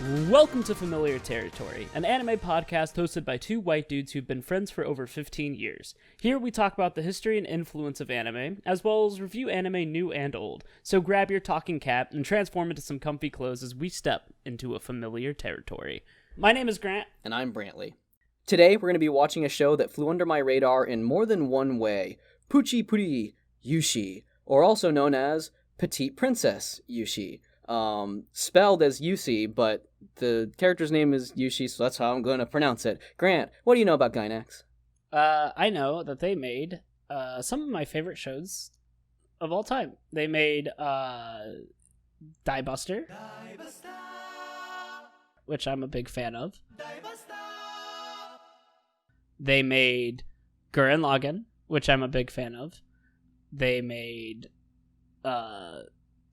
Welcome to Familiar Territory, an anime podcast hosted by two white dudes who've been friends for over 15 years. Here we talk about the history and influence of anime, as well as review anime new and old. So grab your talking cap and transform into some comfy clothes as we step into a familiar territory. My name is Grant. And I'm Brantley. Today we're going to be watching a show that flew under my radar in more than one way, Puchi Pri Yucie, or also known as Petite Princess Yucie. Spelled as Yucie, but the character's name is Yucie, so that's how I'm going to pronounce it. Grant, what do you know about Gainax? I know that they made some of my favorite shows of all time. They made Die Buster, which I'm a big fan of. They made Gurren Lagann, which I'm a big fan of. They made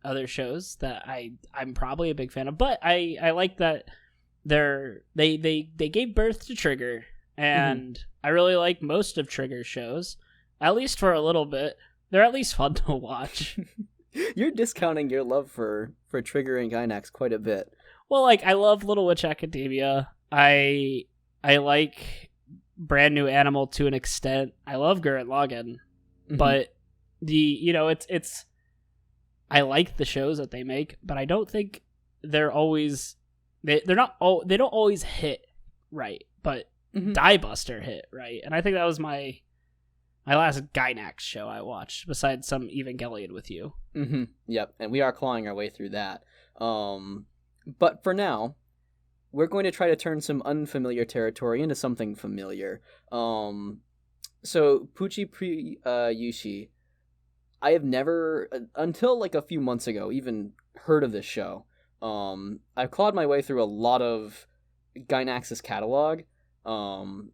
other shows that I'm probably a big fan of, but I like that they gave birth to Trigger, and I really like most of Trigger's shows, at least for a little bit. They're at least fun to watch. You're discounting your love for Trigger and Gainax quite a bit. Well, like, I love Little Witch Academia. I like Brand New Animal to an extent. I love Gurren Lagann, but it's I like the shows that they make, but I don't think they're always they don't always hit right. But Die Buster hit right, and I think that was my last Gainax show I watched, besides some Evangelion with you. Yep, and we are clawing our way through that. But for now, we're going to try to turn some unfamiliar territory into something familiar. So Puchi Pri Yucie, I have never, until like a few months ago, even heard of this show. I've clawed my way through a lot of Gainax's catalog, to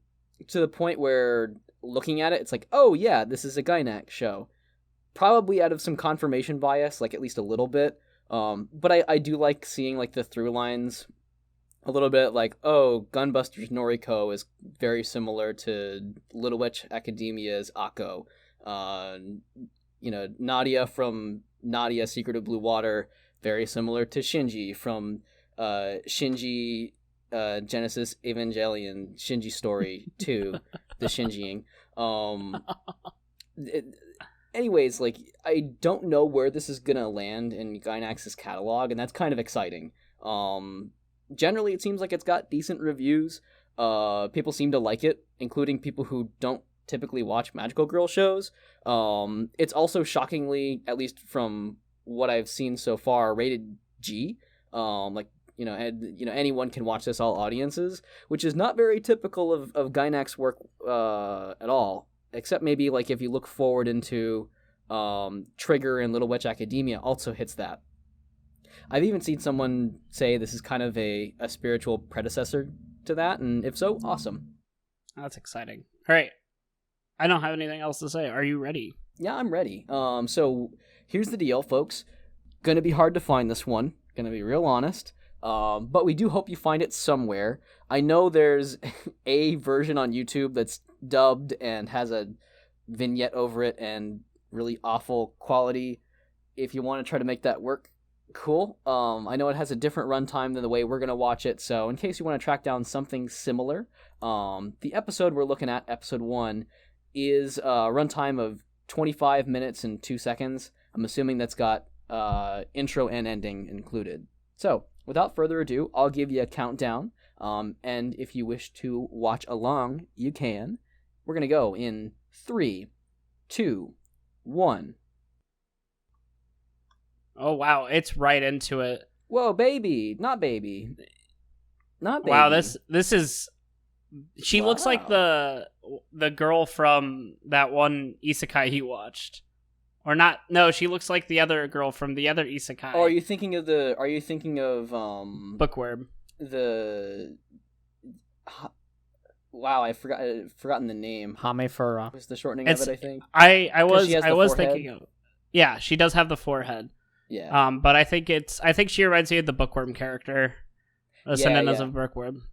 the point where looking at it, it's like, oh yeah, this is a Gainax show. Probably out of some confirmation bias, like at least a little bit. But I do like seeing like the through lines a little bit, like, oh, Gunbuster's Noriko is very similar to Little Witch Academia's Akko. Nadia from Nadia Secret of Blue Water, very similar to Shinji from Shinji Genesis Evangelion Shinji Story 2, the Shinjiing. Anyways, like, I don't know where this is gonna land in Gainax's catalog, and that's kind of exciting. Generally, it seems like it's got decent reviews. People seem to like it, including people who don't typically watch magical girl shows. It's also shockingly, at least from what I've seen so far, rated G. Anyone can watch this, all audiences, which is not very typical of Gainax work at all, except maybe like if you look forward into Trigger and Little Witch Academia also hits that. I've even seen someone say this is kind of a spiritual predecessor to that, and if so, awesome. That's exciting. All right. I don't have anything else to say. Are you ready? Yeah, I'm ready. So here's the deal, folks. Gonna be hard to find this one. Gonna be real honest. But we do hope you find it somewhere. I know there's a version on YouTube that's dubbed and has a vignette over it and really awful quality. If you want to try to make that work, cool. I know it has a different runtime than the way we're gonna watch it. So in case you want to track down something similar, the episode we're looking at, episode 1, is a runtime of 25 minutes and 2 seconds. I'm assuming that's got intro and ending included. So, without further ado, I'll give you a countdown, and if you wish to watch along, you can. We're going to go in 3, 2, 1. Oh, wow, it's right into it. Whoa, baby! Not baby. Not baby. Wow, this is... She looks like the girl from that one isekai he watched. Or not. No, she looks like the other girl from the other isekai. Oh, are you thinking of Bookworm? Wow, I've forgotten the name. Hamefura. Was the shortening of it, I think. I was thinking of. Yeah, she does have the forehead. Yeah. But I think she reminds me of the Bookworm character. Descendants of Bookworm,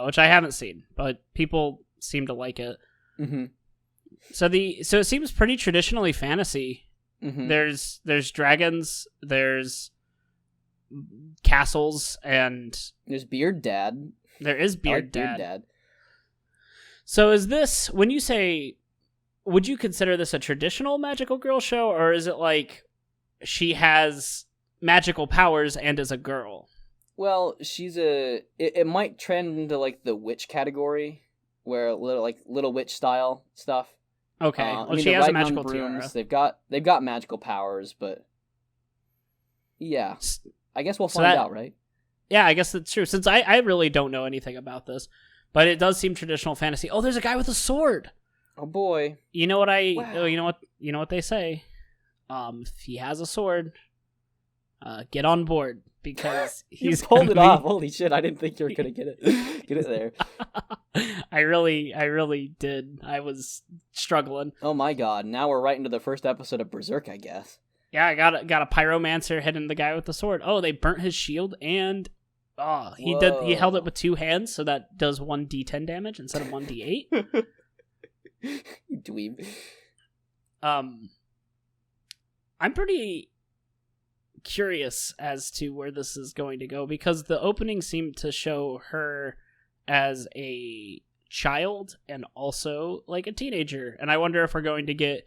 which I haven't seen, but people seem to like it. So it seems pretty traditionally fantasy. There's dragons, there's castles, and there's Beard Dad. There is Beard Beard Dad. Dad. So is this, when you say, would you consider this a traditional magical girl show, or is it like she has magical powers and is a girl? Well, it might trend into like the witch category, where little witch style stuff. Okay, I mean, she has a riding on magical brooms. tiara. They've got magical powers, but yeah, I guess we'll So find out, right? Yeah, I guess that's true. Since I really don't know anything about this, but it does seem traditional fantasy. Oh, there's a guy with a sword. Oh boy! You know what Wow. you know what they say. If he has a sword, get on board because he's You pulled gonna it be- off. Holy shit! I didn't think you were gonna get it there. I really did. I was struggling. Oh my god! Now we're right into the first episode of Berserk, I guess. Yeah, I got a pyromancer hitting the guy with the sword. Oh, they burnt his shield, and he held it with two hands, so that does 1d10 damage instead of 1d8. You dweeb. I'm pretty curious as to where this is going to go, because the opening seemed to show her as a child and also like a teenager, and I wonder if we're going to get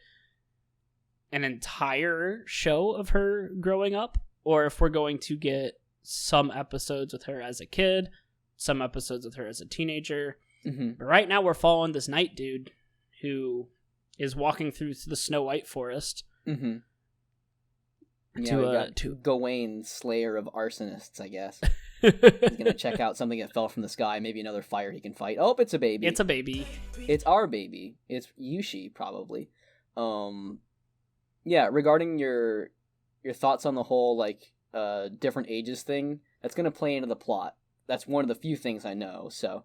an entire show of her growing up, or if we're going to get some episodes with her as a kid, some episodes with her as a teenager. Mm-hmm. But right now we're following this knight dude who is walking through the Snow White forest. Mm-hmm. To Gawain, Slayer of Arsonists, I guess. He's gonna check out something that fell from the sky, maybe another fire he can fight. Oh, it's a baby. It's a baby. It's our baby. It's Yushi, probably. Yeah, regarding your thoughts on the whole, like, different ages thing, that's gonna play into the plot. That's one of the few things I know, so...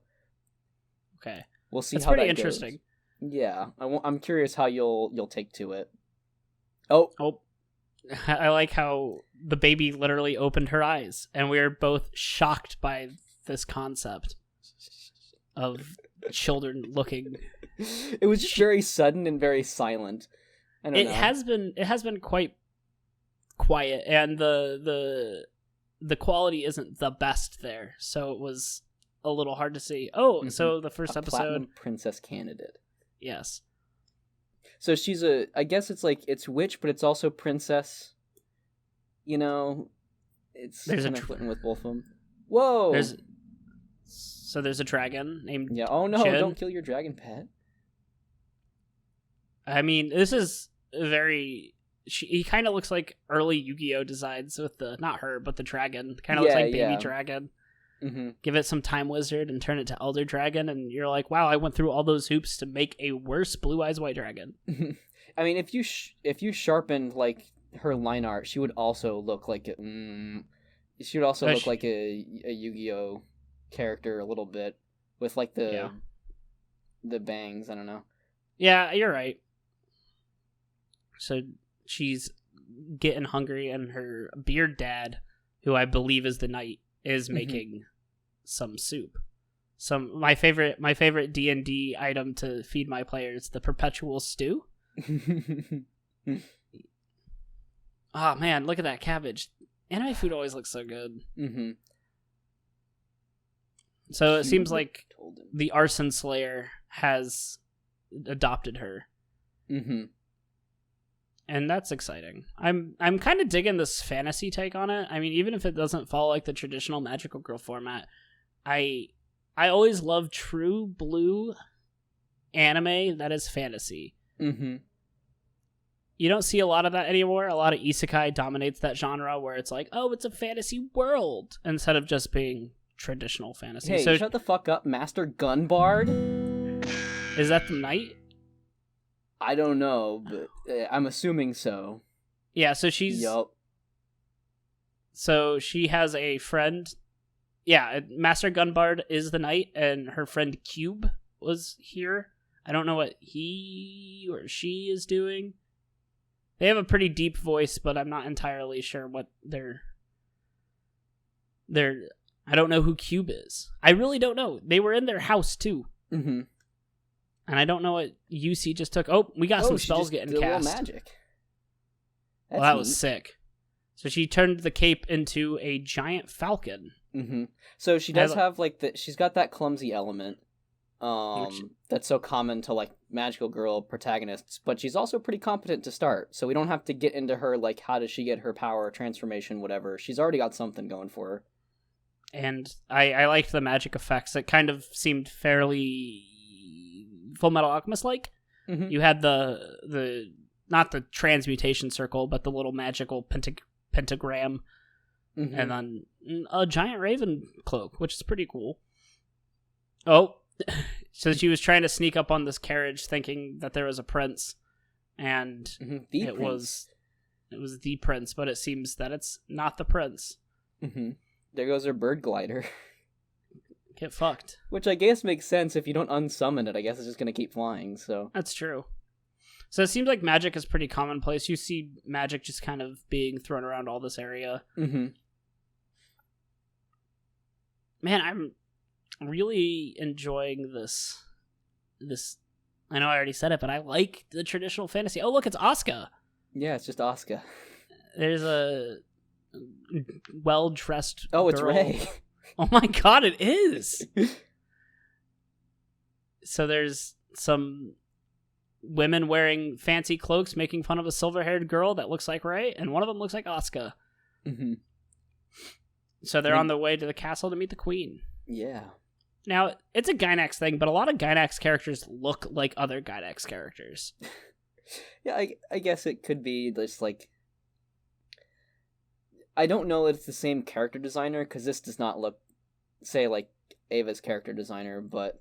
Okay. We'll see That's how pretty that interesting. goes. Yeah, I'm curious how you'll take to it. Oh, I like how the baby literally opened her eyes, and we are both shocked by this concept of children looking. it was just very sudden and very silent. I don't know. It has been quite quiet, and the quality isn't the best there, so it was a little hard to see. Oh, so the first episode, Platinum Princess candidate. Yes. So she's I guess it's witch, but it's also princess. You know, it's There's kind a of flirting with both of them. Whoa! There's a dragon named Yeah. Oh no! Jin. Don't kill your dragon pet. I mean, this is very. He kind of looks like early Yu-Gi-Oh designs with not her, but the dragon. Kind of looks like baby dragon. Mm-hmm. Give it some time wizard and turn it to elder dragon, and you're like, wow, I went through all those hoops to make a worse blue eyes white dragon. I mean, if you sharpened like her line art, she would also look like she would also look like a Yu-Gi-Oh character a little bit with like the bangs. I don't know. Yeah, you're right. So she's getting hungry, and her beard dad, who I believe is the knight, is making some soup. My favorite D&D item to feed my players, the perpetual stew. Oh man, look at that cabbage. Anime food always looks so good. Mm-hmm. So it seems like the arson slayer has adopted her. Mm-hmm. And that's exciting. I'm kind of digging this fantasy take on it. I mean, even if it doesn't follow like the traditional magical girl format, I always love true blue anime that is fantasy. Mm-hmm. You don't see a lot of that anymore. A lot of isekai dominates that genre, where it's like, oh, it's a fantasy world, instead of just being traditional fantasy. Hey, so shut the fuck up, Master Gunbard. is that the knight? I don't know, but I'm assuming so. Yeah, so she's... Yup. So she has a friend. Yeah, Master Gunbard is the knight, and her friend Cube was here. I don't know what he or she is doing. They have a pretty deep voice, but I'm not entirely sure what they're... I don't know who Cube is. I really don't know. They were in their house, too. Mm-hmm. And I don't know what UC just took. Oh, we got some spells getting cast. Magic. Well, that was sick. Mm-hmm. So she turned the cape into a giant falcon. Mm-hmm. So she does have like she's got that clumsy element that's so common to like magical girl protagonists, but she's also pretty competent to start, so we don't have to get into her like how does she get her power, transformation, whatever. She's already got something going for her. And I liked the magic effects. It kind of seemed fairly Full Metal Alchemist like. Mm-hmm. You had the not the transmutation circle, but the little magical pentagram, Mm-hmm. and then a giant raven cloak, which is pretty cool. Oh, so she was trying to sneak up on this carriage, thinking that there was a prince, and it was the prince, but it seems that it's not the prince. Mm-hmm. There goes her bird glider. Get fucked. Which I guess makes sense if you don't unsummon it. I guess it's just gonna keep flying. So that's true. So it seems like magic is pretty commonplace. You see magic just kind of being thrown around all this area. Mm-hmm. Man, I'm really enjoying this. I know I already said it, but I like the traditional fantasy. Oh, look, it's Asuka. Yeah, it's just Asuka. There's a well-dressed Oh, it's girl. Rey. Oh my god, it is! So there's some women wearing fancy cloaks making fun of a silver-haired girl that looks like Rey, and one of them looks like Asuka. Mm-hmm. So they're on their way to the castle to meet the queen. Yeah. Now, it's a Gynax thing, but a lot of Gynax characters look like other Gynax characters. Yeah, I guess it could be just like... I don't know if it's the same character designer, because this does not look, say, like Ava's character designer, but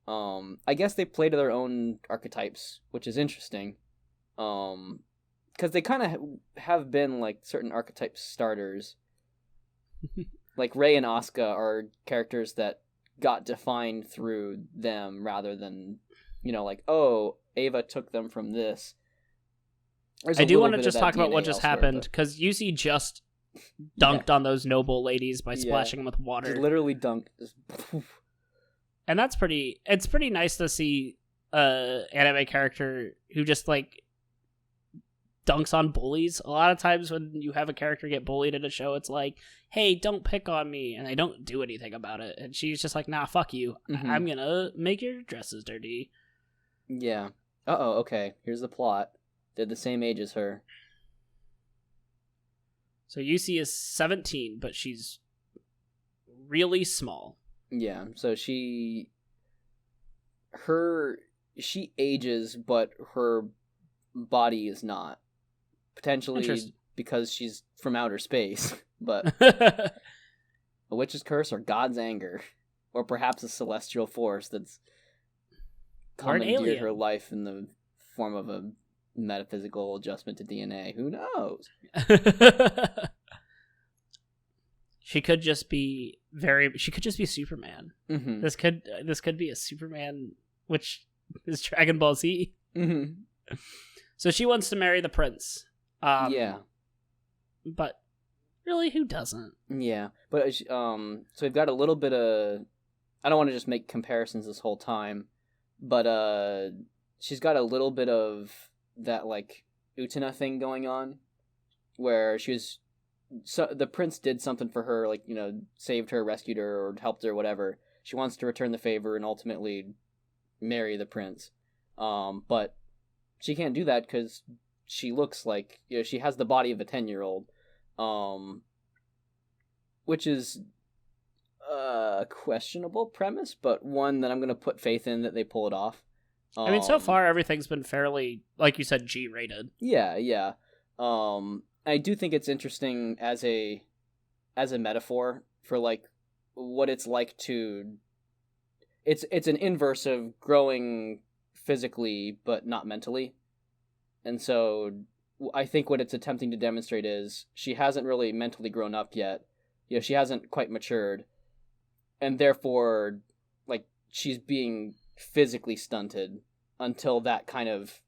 I guess they play to their own archetypes, which is interesting. Because they kind of have been, like, certain archetype starters. Like, Rey and Asuka are characters that got defined through them rather than, like, oh, Ava took them from this. I do want to just talk about what just happened, because Yucie just dunked on those noble ladies by splashing them with water. Just literally dunked. And it's pretty nice to see an anime character who just, like, dunks on bullies. A lot of times when you have a character get bullied in a show, it's like, hey, don't pick on me, and they don't do anything about it. And she's just like, nah, fuck you. Mm-hmm. I'm gonna make your dresses dirty. Yeah. Uh-oh, okay. Here's the plot. They're the same age as her. So Yucie is 17, but she's really small. Yeah, so she ages, but her body is not. Potentially because she's from outer space, but a witch's curse or God's anger, or perhaps a celestial force that's commandeered her life in the form of a metaphysical adjustment to DNA. Who knows? She could just be Superman. Mm-hmm. This could be a Superman, which is Dragon Ball Z. Mm-hmm. So she wants to marry the prince. Yeah. But really, who doesn't? Yeah, but so we've got a little bit of... I don't want to just make comparisons this whole time, but she's got a little bit of that, like, Utena thing going on, where the prince did something for her, like, saved her, rescued her, or helped her, whatever. She wants to return the favor and ultimately marry the prince. But she can't do that because she looks like, she has the body of a 10-year-old. Which is a questionable premise, but one that I'm going to put faith in that they pull it off. I mean, so far everything's been fairly, like you said, G-rated. Yeah. I do think it's interesting as a metaphor for, like, what it's like to... It's an inverse of growing physically but not mentally. And so I think what it's attempting to demonstrate is she hasn't really mentally grown up yet. She hasn't quite matured. And therefore, like, she's being physically stunted until that kind of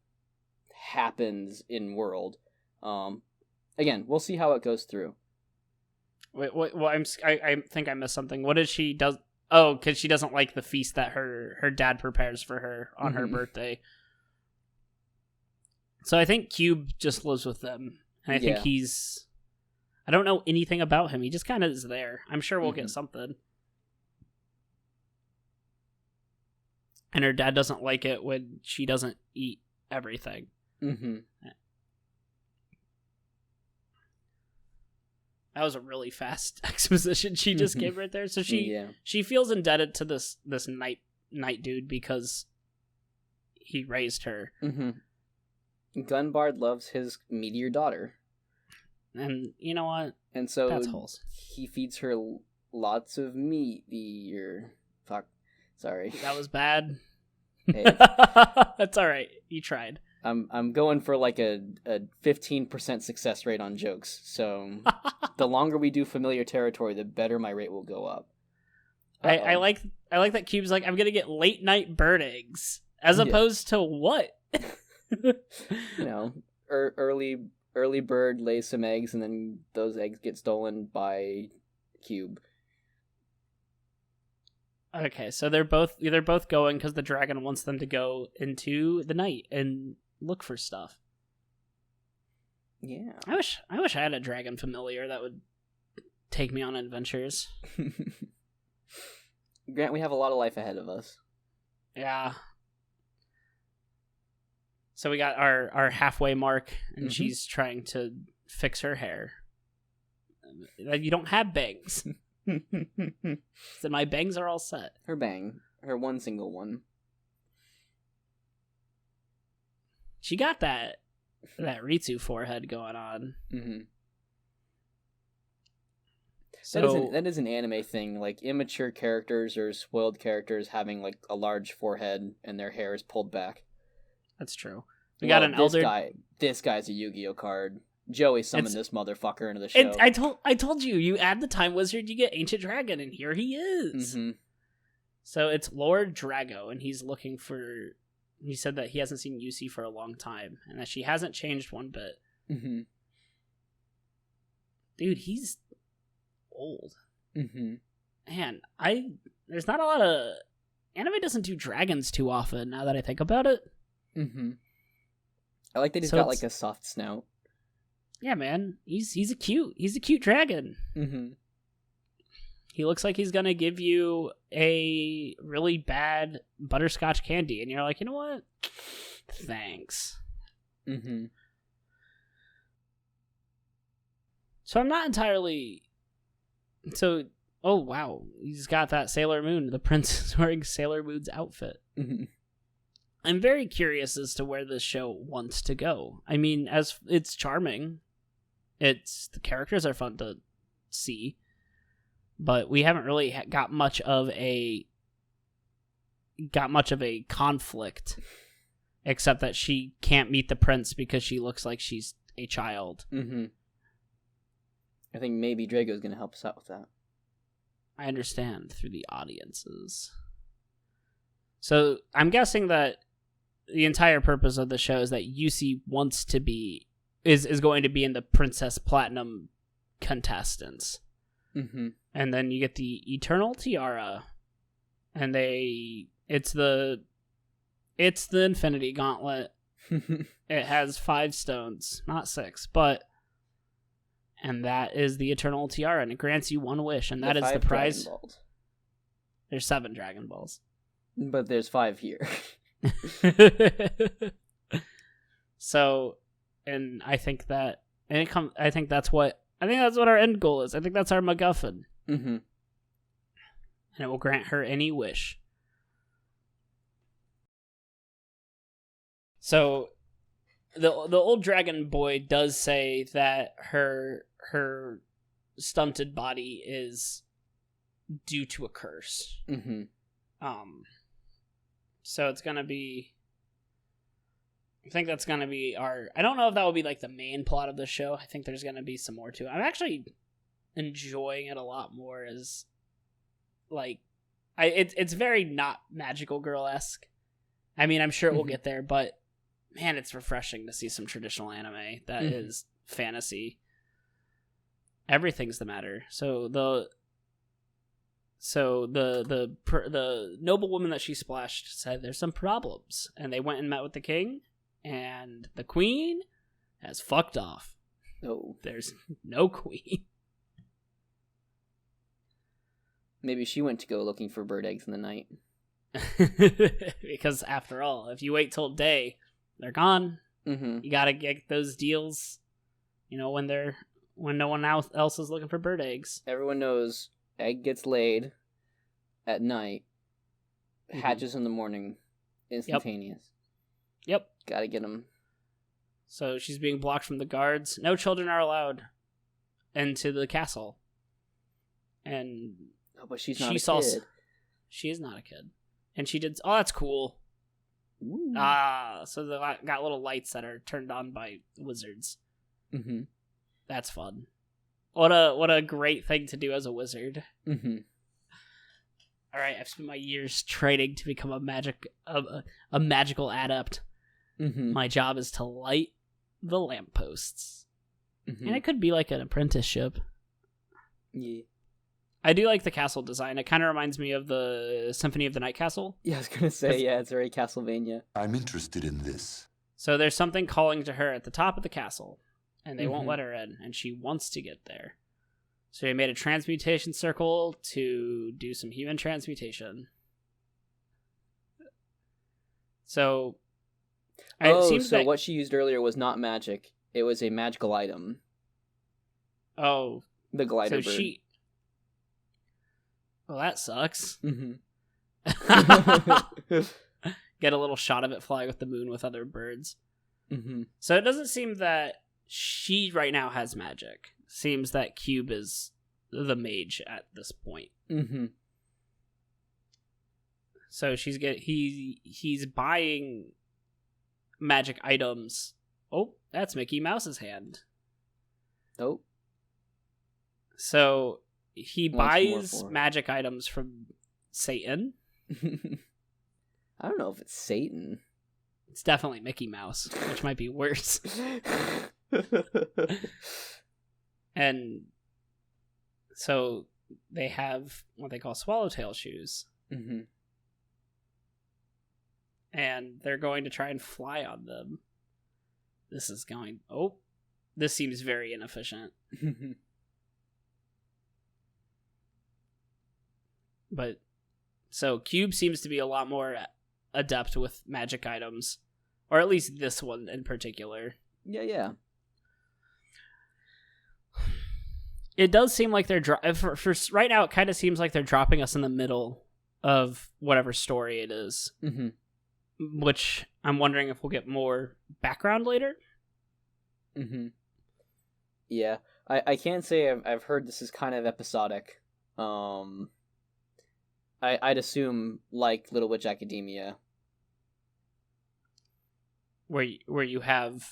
happens in world. Again, we'll see how it goes through. Wait, well, I think I missed something. What does she does? Oh, because she doesn't like the feast that her dad prepares for her on her birthday. So I think Cube just lives with them, and I think he's... I don't know anything about him. He just kind of is there. I'm sure we'll get something. And her dad doesn't like it when she doesn't eat everything. That was a really fast exposition she just gave right there. So she feels indebted to this night dude because he raised her. Gunbard loves his meteor daughter. And you know what? And so that's holes. He feeds her lots of meteor. Fuck. Sorry. That was bad. Hey. That's all right. You tried. I'm going for like a 15% success rate on jokes. So the longer we do familiar territory, the better my rate will go up. I like that Cube's like, I'm gonna get late night bird eggs as opposed to what? Early bird lays some eggs and then those eggs get stolen by Cube. Okay, so they're both going because the dragon wants them to go into the night and look for stuff. Yeah. I wish I had a dragon familiar that would take me on adventures. Grant, we have a lot of life ahead of us. Yeah. So we got our halfway mark, and she's trying to fix her hair. You don't have bangs. So my bangs are all set. Her one single one. She got that Ritsu forehead going on. So that is an anime thing. Like immature characters or spoiled characters having like a large forehead and their hair is pulled back. That's true. We got an elder. This guy's a Yu-Gi-Oh card. Joey summoned this motherfucker into the show. I told you. You add the Time Wizard, you get Ancient Dragon, and here he is. So it's Lord Drago, and he's looking for. He said that he hasn't seen Yucie for a long time, and that she hasn't changed one bit. Dude, he's old. Man, there's not a lot of anime doesn't do dragons too often. Now that I think about it. I like that he's got like a soft snout. Yeah, man, he's a cute dragon. He looks like he's gonna give you a really bad butterscotch candy, and you're like, you know what? Thanks. So I'm not entirely. So, oh wow, he's got that Sailor Moon. The prince is wearing Sailor Moon's outfit. I'm very curious as to where this show wants to go. I mean, as it's charming, the characters are fun to see, but we haven't really got much of a conflict, except that she can't meet the prince because she looks like she's a child. I think maybe Drago's going to help us out with that. I understand through the audiences. So I'm guessing that the entire purpose of the show is that Yucie wants to be is going to be in the Princess Platinum contestants. And then you get the Eternal Tiara, and it's the Infinity Gauntlet. It has 5 stones, not 6, and that is the Eternal Tiara, and it grants you 1 wish, and that is the prize. There's 7 Dragon Balls, but there's 5 here. So, and I think that's what our end goal is. I think that's our MacGuffin. And it will grant her any wish. So, the old dragon boy does say that her stunted body is due to a curse. So it's gonna be. I think that's gonna be our. I don't know if that will be like the main plot of the show. I think there's gonna be some more to it. I'm actually enjoying it a lot more as, like, it's very not Magical Girl-esque. I mean, I'm sure it will get there, but man, it's refreshing to see some traditional anime that is fantasy. Everything's the matter. So the noble woman that she splashed said there's some problems, and they went and met with the king, and the queen has fucked off. Oh. There's no queen. Maybe she went to go looking for bird eggs in the night. Because after all, if you wait till day, they're gone. Mm-hmm. You gotta get those deals, when no one else is looking for bird eggs. Everyone knows egg gets laid at night, hatches in the morning, instantaneous. Yep. Gotta get them. So she's being blocked from the guards. No children are allowed into the castle. And but she's not a kid. She is not a kid. And she did... Oh, that's cool. Ooh. So they got little lights that are turned on by wizards. Mm-hmm. That's fun. What a great thing to do as a wizard. Mm-hmm. All right, I've spent my years training to become a magical adept. Mm-hmm. My job is to light the lampposts. Mm-hmm. And it could be like an apprenticeship. Yeah. I do like the castle design. It kind of reminds me of the Symphony of the Night Castle. Yeah, I was going to say, it's very Castlevania. I'm interested in this. So there's something calling to her at the top of the castle, and they won't let her in, and she wants to get there. So they made a transmutation circle to do some human transmutation. So... what she used earlier was not magic. It was a magical item. Oh. The glider bird. Well, that sucks. Mm-hmm. Get a little shot of it flying with the moon with other birds. Mm-hmm. So it doesn't seem that she right now has magic. Seems that Cube is the mage at this point. Mm-hmm. So he's buying magic items. Oh, that's Mickey Mouse's hand. Oh. So he buys more. magic items from Satan. I don't know if it's Satan. It's definitely Mickey Mouse, which might be worse. And so they have what they call swallowtail shoes. Mm-hmm. And they're going to try and fly on them. This seems very inefficient. But so Cube seems to be a lot more adept with magic items, or at least this one in particular. Yeah. It does seem like they're for right now. It kind of seems like they're dropping us in the middle of whatever story it is, which I'm wondering if we'll get more background later. Mm-hmm. Yeah, I can't say I've heard this is kind of episodic. I'd assume like Little Witch Academia, where you have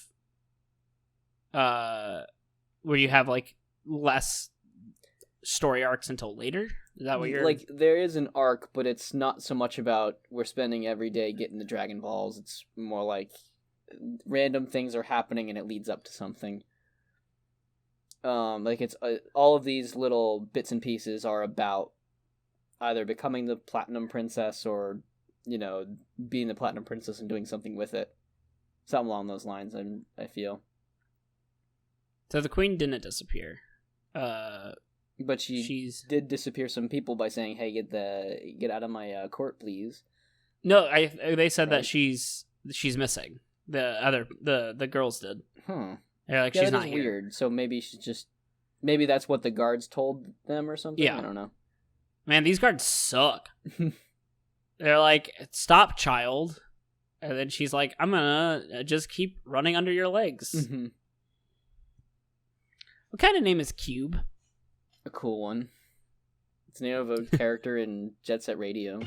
like less story arcs until later. Is that what you're like? There is an arc, but it's not so much about we're spending every day getting the Dragon Balls. It's more like random things are happening and it leads up to something. Like it's all of these little bits and pieces are about either becoming the Platinum Princess or, being the Platinum Princess and doing something with it. Something along those lines, I feel. So the queen didn't disappear. But she did disappear some people by saying, "Hey, get out of my court, please." No, they said that she's missing. The girls did. Huh. They're like, she's not here. Weird. So maybe maybe that's what the guards told them or something. Yeah. I don't know. Man, these guards suck. They're like, "Stop, child," and then she's like, "I'm gonna just keep running under your legs." Mm-hmm. What kind of name is Cube? A cool one. It's the name of a character in Jet Set Radio.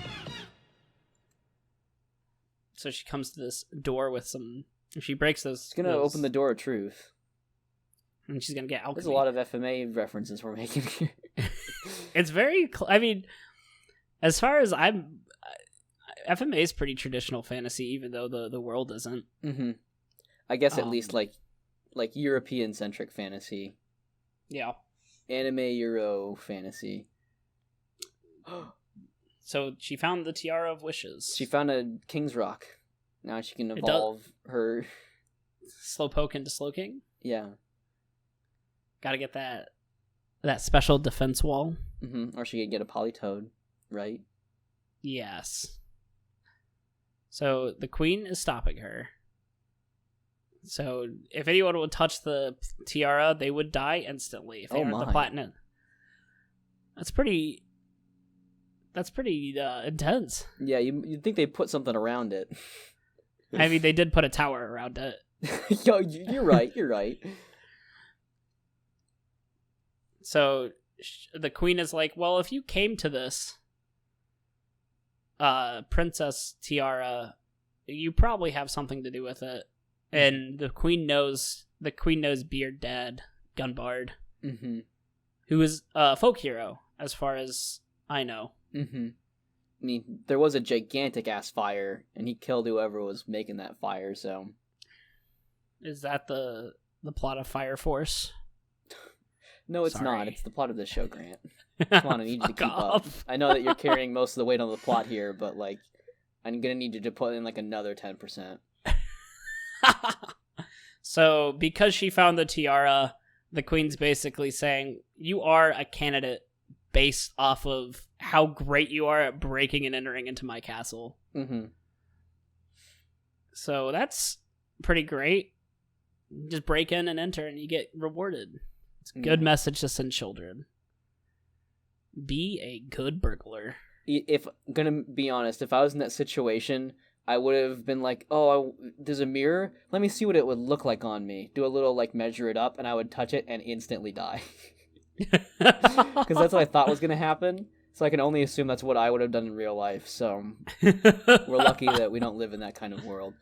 So she comes to this door with some... She breaks those... It's gonna open the door of truth. And she's gonna get alchemy. There's a lot of FMA references we're making here. It's very... I mean, as far as I'm... FMA is pretty traditional fantasy, even though the world isn't. Mm-hmm. I guess at least like European-centric fantasy. Yeah. Anime Euro fantasy. So she found the Tiara of Wishes. She found a King's Rock. Now she can evolve her... Slowpoke into Slowking? Yeah. Gotta get that special defense wall. Or she could get a Polytoad, right? Yes. So the queen is stopping her. So if anyone would touch the tiara, they would die instantly if they aren't the platinum. That's pretty intense. Yeah, you'd think they'd put something around it. I mean, they did put a tower around it. Yo, you're right. You're right. So the queen is like, well, if you came to this princess tiara, you probably have something to do with it. And the queen knows Beard Dad Gunbard, who is a folk hero, as far as I know. I mean, there was a gigantic ass fire, and he killed whoever was making that fire. So, is that the plot of Fire Force? No, it's not. It's the plot of this show, Grant. Come on, I need you to keep up. I know that you're carrying most of the weight on the plot here, but like, I'm gonna need you to put in like another 10%. So, because she found the tiara, the queen's basically saying, you are a candidate based off of how great you are at breaking and entering into my castle. So that's pretty great. Just break in and enter and you get rewarded. It's a good message to send children. Be a good burglar. If I'm gonna be honest, if I was in that situation, I would have been like, oh, there's a mirror? Let me see what it would look like on me. Do a little, like, measure it up, and I would touch it and instantly die. Because that's what I thought was going to happen. So I can only assume that's what I would have done in real life. So we're lucky that we don't live in that kind of world.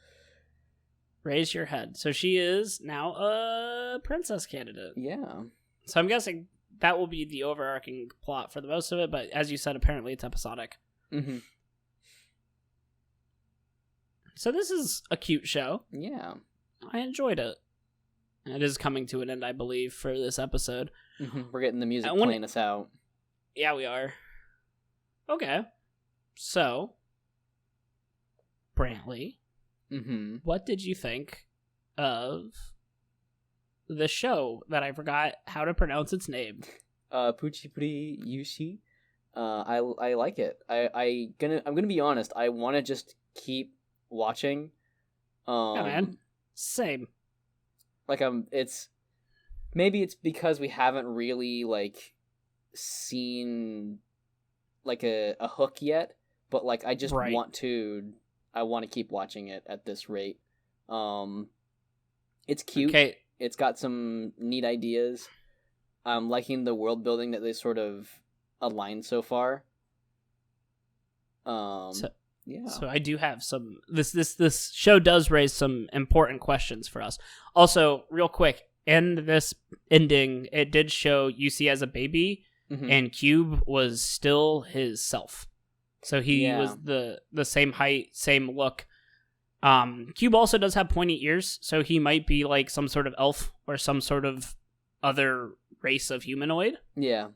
Raise your head. So she is now a princess candidate. Yeah. So I'm guessing that will be the overarching plot for the most of it, but as you said, apparently it's episodic. So this is a cute show. Yeah. I enjoyed it. It is coming to an end, I believe, for this episode. We're getting the music playing us out. Yeah, we are. Okay. So, Brantley, what did you think of the show that I forgot how to pronounce its name? Puchi Pri Yucie. I like it. I'm gonna be honest. I want to just keep watching. Yeah, man. Same. Like it's because we haven't really like seen like a hook yet, but like I just want to keep watching it at this rate. It's cute. Okay. It's got some neat ideas. I'm liking the world building that they sort of aligned so far. Yeah. So I do have some. This show does raise some important questions for us. Also, real quick, in this ending, it did show Yucie as a baby, and Cube was still his self. So he was the same height, same look. Cube also does have pointy ears, so he might be like some sort of elf or some sort of other race of humanoid. Yeah.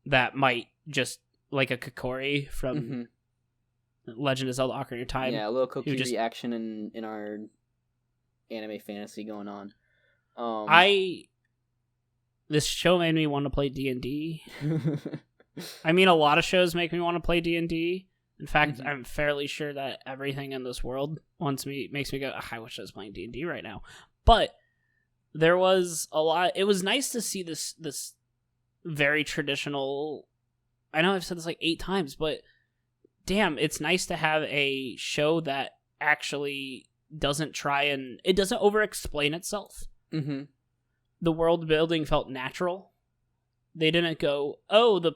That might just like a Kokori from Legend of Zelda: Ocarina of Time. Yeah, a little Kokiri action in our anime fantasy going on. This show made me want to play D&D. I mean, a lot of shows make me want to play D&D. In fact, I'm fairly sure that everything in this world makes me go, I wish I was playing D&D right now. But there was a lot. It was nice to see this very traditional. I know I've said this like 8 times, but damn, it's nice to have a show that actually doesn't it doesn't over-explain itself. The world building felt natural. They didn't go, oh, the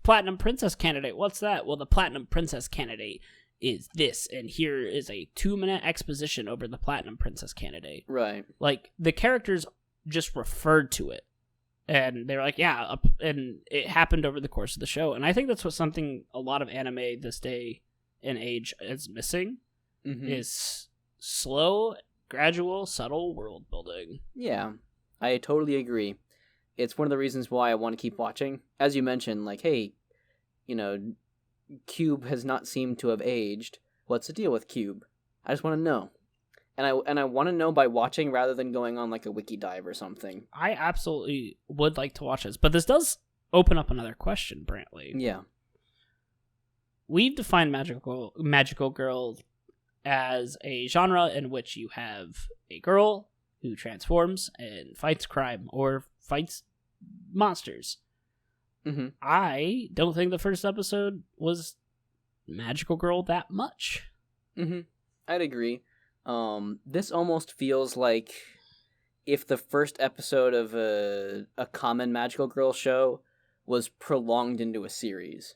Platinum Princess candidate, what's that? Well, the Platinum Princess candidate is this, and here is a 2-minute exposition over the Platinum Princess candidate. Right. Like, the characters just referred to it. And they were like, yeah, and it happened over the course of the show. And I think that's something a lot of anime this day and age is missing, is slow, gradual, subtle world building. Yeah, I totally agree. It's one of the reasons why I want to keep watching. As you mentioned, like, hey, Cube has not seemed to have aged. What's the deal with Cube? I just want to know. and I want to know by watching rather than going on like a wiki dive or something. I absolutely would like to watch this, but this does open up another question, Brantley. Yeah. We've defined magical girl as a genre in which you have a girl who transforms and fights crime or fights monsters. Mm-hmm. I don't think the first episode was magical girl that much. Mm-hmm. I'd agree. This almost feels like if the first episode of a common magical girl show was prolonged into a series.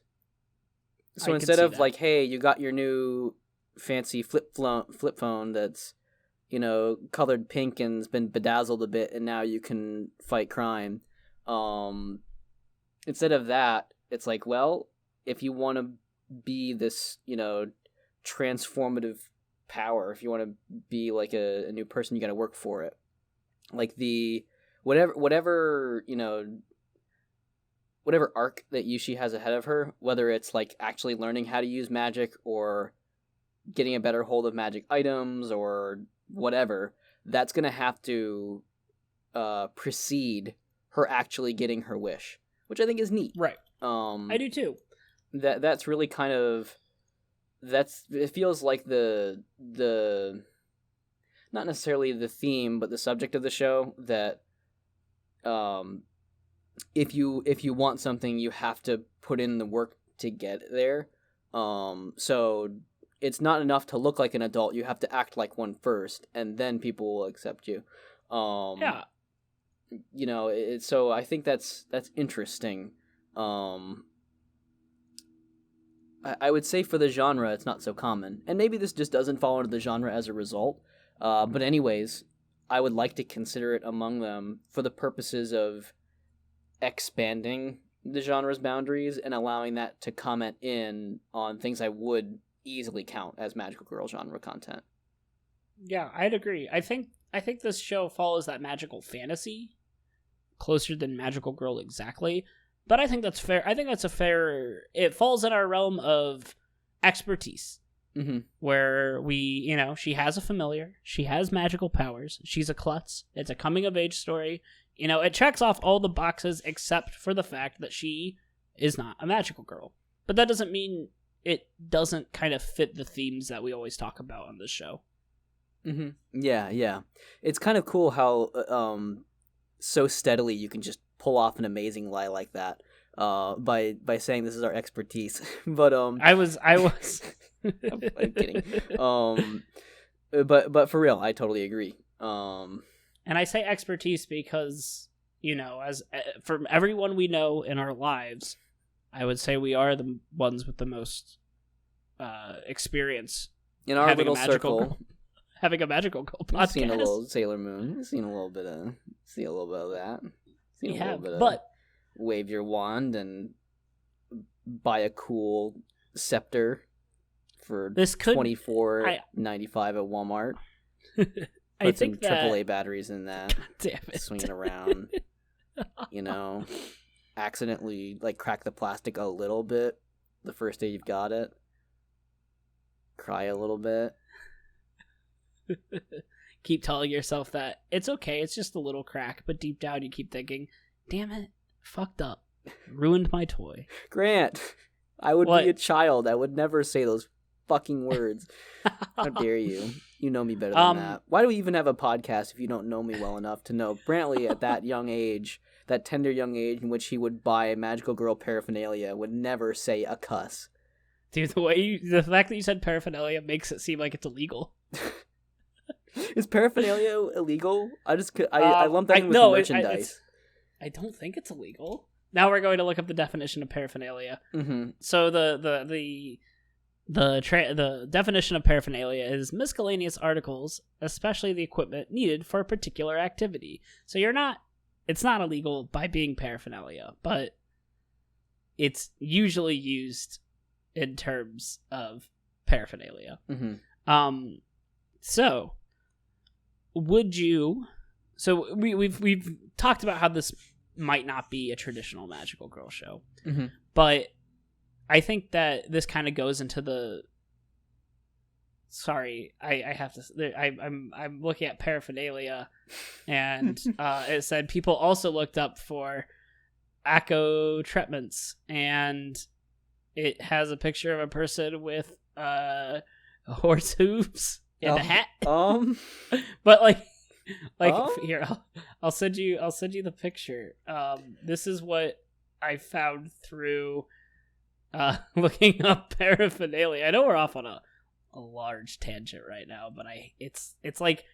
So instead of like, hey, you got your new fancy flip phone that's, colored pink and's been bedazzled a bit, and now you can fight crime. Instead of that, it's like, well, if you want to be this, transformative power, if you want to be like a new person, you got to work for it. Like the whatever arc that Yucie has ahead of her, whether it's like actually learning how to use magic or getting a better hold of magic items or whatever, that's going to have to precede her actually getting her wish, which I think is neat. Right. I do too. That's really kind of it feels like the not necessarily the theme, but the subject of the show, that if you want something, you have to put in the work to get there. So it's not enough to look like an adult. You have to act like one first, and then people will accept you. Yeah. So I think that's interesting. I would say for the genre, it's not so common, and maybe this just doesn't fall into the genre as a result. But anyways, I would like to consider it among them for the purposes of expanding the genre's boundaries and allowing that to comment in on things I would easily count as magical girl genre content. Yeah, I'd agree. I think this show follows that magical fantasy closer than magical girl exactly, but I think that's fair. I think that's it falls in our realm of expertise. Mm-hmm. Where she has a familiar, she has magical powers, she's a klutz, it's a coming-of-age story. It checks off all the boxes except for the fact that she is not a magical girl. But that doesn't mean it doesn't kind of fit the themes that we always talk about on this show. Mm-hmm. Yeah. It's kind of cool how so steadily you can just pull off an amazing lie like that by saying this is our expertise. But I was I'm kidding. But for real, I totally agree. And I say expertise because, as from everyone we know in our lives, I would say we are the ones with the most experience in our little circle. Having a magical girl podcast. I've seen a little Sailor Moon. I've seen a little bit of that. Seen a little bit of wave your wand and buy a cool scepter for $24.95 at Walmart. Put some AAA batteries in that. Damn it. Swing it around. Accidentally crack the plastic a little bit the first day you've got it. Cry a little bit. Keep telling yourself that it's okay, it's just a little crack, but deep down you keep thinking, damn it, fucked up. Ruined my toy. Grant, I would be a child. I would never say those fucking words. How dare you? You know me better than that. Why do we even have a podcast if you don't know me well enough to know Brantley at that young age, that tender young age in which he would buy magical girl paraphernalia, would never say a cuss? Dude, the fact that you said paraphernalia makes it seem like it's illegal. Is paraphernalia illegal? I lump that in with merchandise. I don't think it's illegal. Now we're going to look up the definition of paraphernalia. Mm-hmm. So the definition of paraphernalia is miscellaneous articles, especially the equipment needed for a particular activity. So it's not illegal by being paraphernalia, but it's usually used in terms of paraphernalia. Mm-hmm. So we've talked about how this might not be a traditional magical girl show, mm-hmm. but I think that this kind of goes into the sorry, I have to. I'm looking at paraphernalia, and it said people also looked up for acotreatments, and it has a picture of a person with horse hooves and a hat. But here, I'll send you the picture. This is what I found through looking up paraphernalia. I know we're off on a large tangent right now, but it's like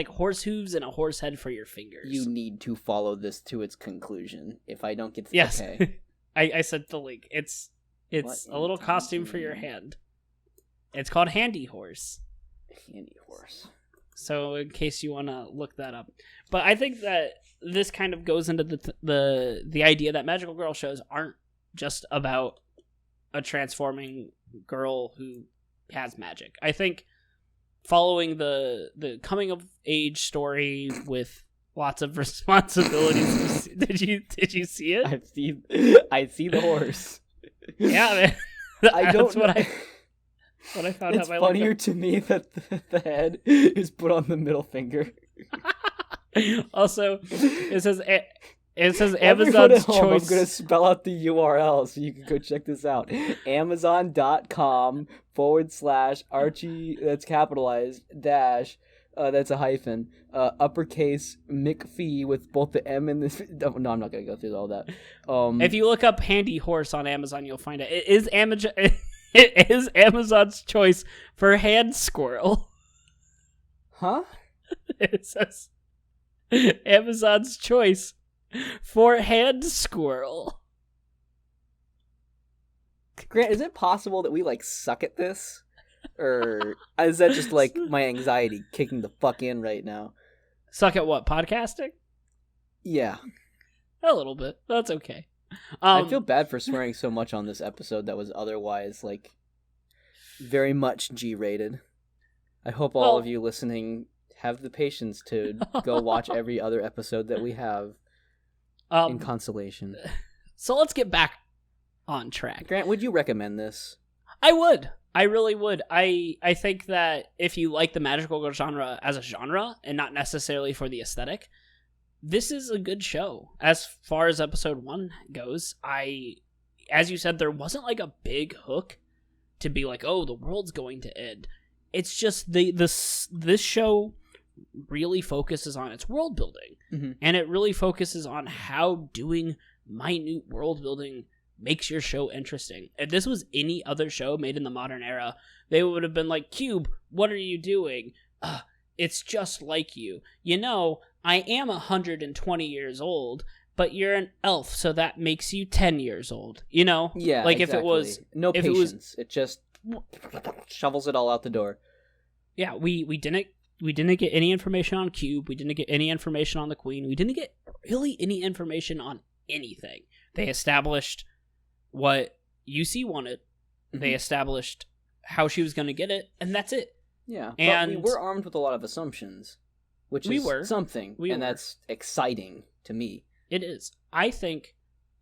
horse hooves and a horse head for your fingers. You need to follow this to its conclusion. If I don't get the yes, okay. I sent the link. It's a little costume for your hand. It's called Handy Horse. Handy Horse. So in case you want to look that up, but I think that this kind of goes into the idea that magical girl shows aren't just about a transforming girl who has magic. I think following the coming of age story with lots of responsibilities. Did you see it? I see the horse. Yeah, man. That's what I found out. It's funnier to me that the head is put on the middle finger. Also, it says Amazon's choice. I'm going to spell out the URL so you can go check this out. Amazon.com/Archie, that's capitalized, dash, that's a hyphen, uppercase McPhee with both the M and the... No, I'm not going to go through all that. If you look up Handy Horse on Amazon, you'll find it. It is Amazon's choice for hand squirrel. Huh? It says Amazon's choice for hand squirrel. Grant, is it possible that we suck at this? Or is that just my anxiety kicking the fuck in right now? Suck at what? Podcasting? Yeah. A little bit. That's okay. I feel bad for swearing so much on this episode that was otherwise very much G-rated. I hope all of you listening have the patience to go watch every other episode that we have in consolation. So let's get back on track. Grant, would you recommend this? I would. I really would. I think that if you like the magical girl genre as a genre and not necessarily for the aesthetic, this is a good show. As far as episode 1 goes, as you said, there wasn't a big hook to be oh, the world's going to end. It's just this show really focuses on its world building, and it really focuses on how doing minute world building makes your show interesting. If this was any other show made in the modern era, they would have been like, Cube, what are you doing? It's just like you. I am 120 years old, but you're an elf, so that makes you 10 years old. Yeah, exactly. If it was... No patience. It just shovels it all out the door. Yeah, we didn't get any information on Cube. We didn't get any information on the Queen. We didn't get really any information on anything. They established what Yucie wanted. They established how she was going to get it, and that's it. Yeah, and but we were armed with a lot of assumptions, which is something, and that's exciting to me. It is. I think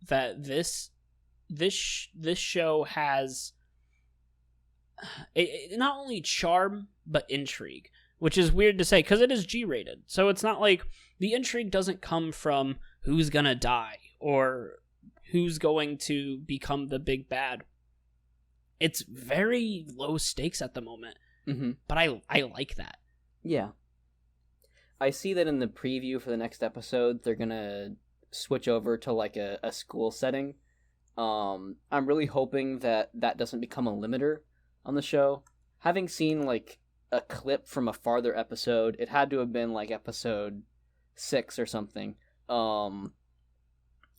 that this show has not only charm but intrigue, which is weird to say because it is G-rated. So it's not the intrigue doesn't come from who's gonna die or who's going to become the big bad. It's very low stakes at the moment, but I like that. Yeah. I see that in the preview for the next episode, they're gonna switch over to a school setting. I'm really hoping that doesn't become a limiter on the show. Having seen a clip from a farther episode, it had to have been episode 6 or something.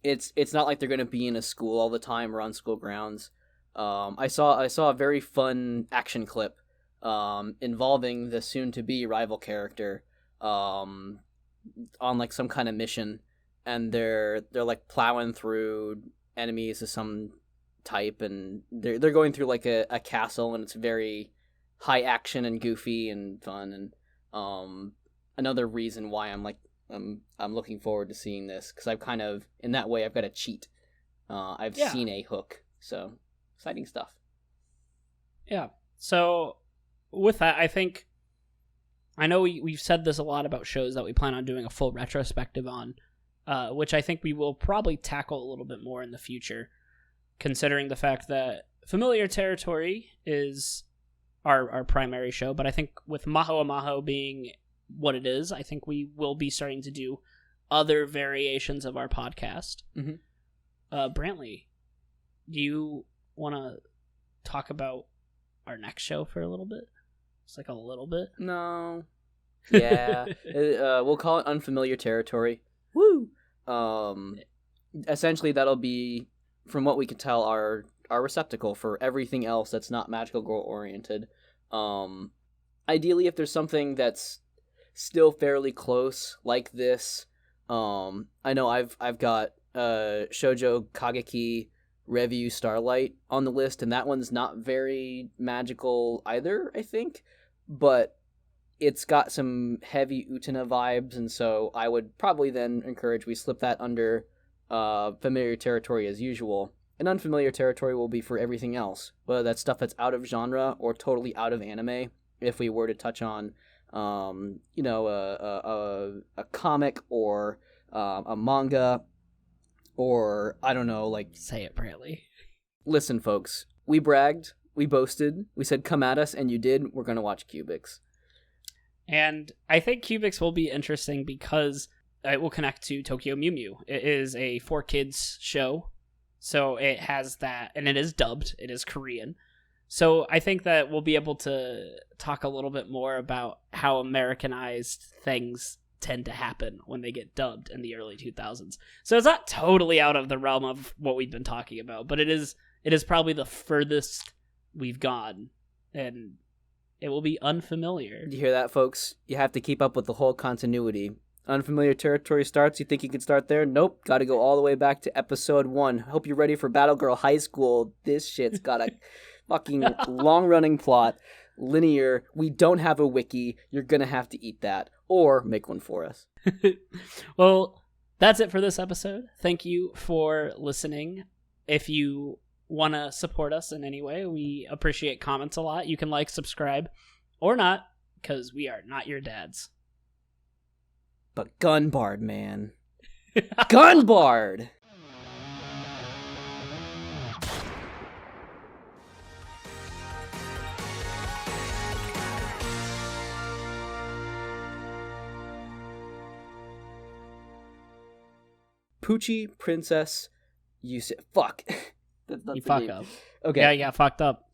It's not like they're gonna be in a school all the time or on school grounds. I saw a very fun action clip involving the soon-to-be rival character on some kind of mission, and they're plowing through enemies of some type, and they're going through a castle, and it's very high action and goofy and fun, and another reason why I'm looking forward to seeing this, because I've kind of, in that way, I've got a cheat. I've seen a hook, so exciting stuff. Yeah. So with that, I know we've said this a lot about shows that we plan on doing a full retrospective on, which I think we will probably tackle a little bit more in the future, considering the fact that Familiar Territory is our primary show, but I think with Maho Amaho being what it is, I think we will be starting to do other variations of our podcast. Mm-hmm. Brantley, do you want to talk about our next show for a little bit? It's like a little bit. No. Yeah. We'll call it Unfamiliar Territory. Woo! Essentially, that'll be, from what we can tell, our receptacle for everything else that's not magical girl oriented. Ideally, if there's something that's still fairly close, like this, I know I've got Shoujo Kageki Review Starlight on the list, and that one's not very magical either, I think, but it's got some heavy Utena vibes, and so I would probably then encourage we slip that under Familiar Territory as usual. And Unfamiliar Territory will be for everything else, whether that's stuff that's out of genre or totally out of anime. If we were to touch on, a comic or a manga, or I don't know, like, say it, Brantley. Listen, folks, we bragged, we boasted, we said come at us, and you did. We're gonna watch Cubics. And I think Cubics will be interesting because it will connect to Tokyo Mew Mew. It is a 4Kids show, so it has that, and it is dubbed. It is Korean. So I think that we'll be able to talk a little bit more about how Americanized things tend to happen when they get dubbed in the early 2000s. So it's not totally out of the realm of what we've been talking about, but it is probably the furthest we've gone, and it will be unfamiliar. You hear that, folks? You have to keep up with the whole continuity. Unfamiliar Territory starts, you think you could start there? Nope, gotta go all the way back to episode 1. Hope you're ready for Battle Girl High School. This shit's got a fucking long-running plot, linear. We don't have a wiki. You're gonna have to eat that, or make one for us. Well, that's it for this episode. Thank you for listening. If you want to support us in any way, we appreciate comments a lot. You can like, subscribe, or not, because we are not your dads. But Gunbard, man. Gunbard! Puchi Princess Yucie. Fuck. You fuck up. Okay. Yeah, you got fucked up.